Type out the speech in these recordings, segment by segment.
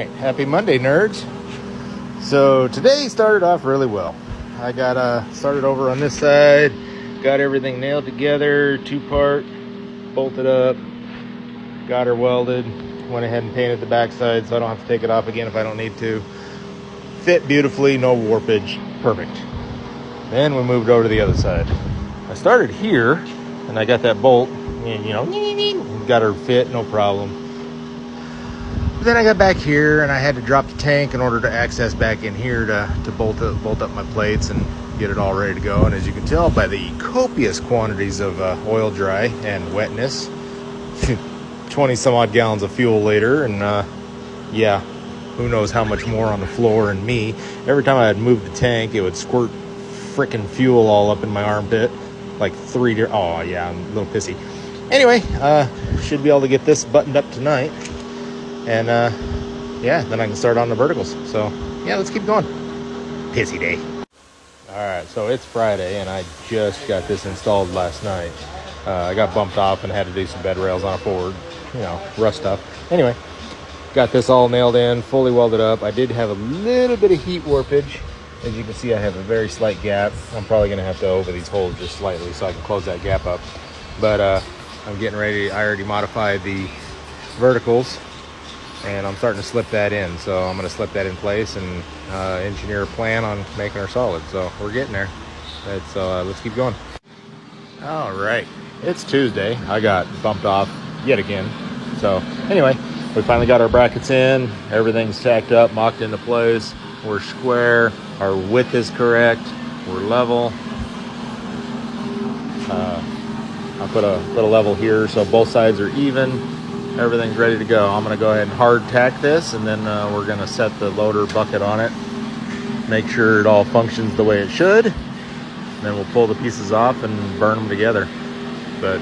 right, happy Monday, nerds. So today started off really well. I got started over on this side, got everything nailed together, 2-part, bolted up, got her welded, went ahead and painted the backside so I don't have to take it off again if I don't need to. Fit beautifully, no warpage, perfect. Then we moved over to the other side. I started here and I got that bolt, got her fit, no problem. Then I got back here and I had to drop the tank in order to access back in here to bolt up my plates and get it all ready to go. And as you can tell by the copious quantities of oil dry and wetness, 20 some odd gallons of fuel later, and yeah, who knows how much more on the floor and me. Every time I'd move the tank, it would squirt frickin' fuel all up in my armpit, like oh yeah, I'm a little pissy. Anyway, should be able to get this buttoned up tonight. And yeah, then I can start on the verticals. So yeah, let's keep going. Pissy day. All right, so it's Friday and I just got this installed last night. I got bumped off and had to do some bed rails on a Ford, rough stuff. Anyway, got this all nailed in, fully welded up. I did have a little bit of heat warpage. As you can see, I have a very slight gap. I'm probably gonna have to over these holes just slightly so I can close that gap up. But I'm getting ready. I already modified the verticals and I'm starting to slip that in. So I'm gonna slip that in place and engineer a plan on making her solid. So we're getting there. Let's keep going. All right, it's Tuesday. I got bumped off yet again. So anyway, we finally got our brackets in. Everything's tacked up, mocked into place. We're square. Our width is correct. We're level. I'll put a little level here so both sides are even. Everything's ready to go. I'm going to go ahead and hard tack this, and then we're going to set the loader bucket on it. Make sure it all functions the way it should. Then we'll pull the pieces off and burn them together. But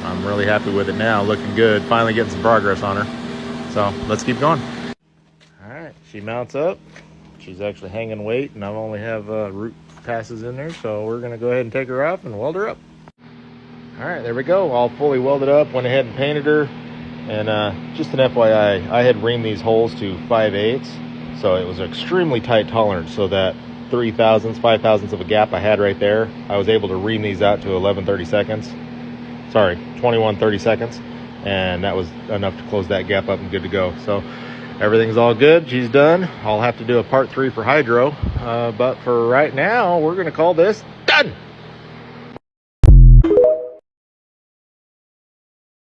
I'm really happy with it now. Looking good. Finally getting some progress on her. So let's keep going. All right, she mounts up. She's actually hanging weight, and I only have root passes in there. So we're going to go ahead and take her off and weld her up. All right, there we go. All fully welded up. Went ahead and painted her. And just an FYI, I had reamed these holes to 5/8, so it was an extremely tight tolerance. So that 5/1000ths of a gap I had right there, I was able to ream these out to 21/32, and that was enough to close that gap up and good to go. So everything's all good. She's done. I'll have to do a part 3 for hydro, but for right now, we're going to call this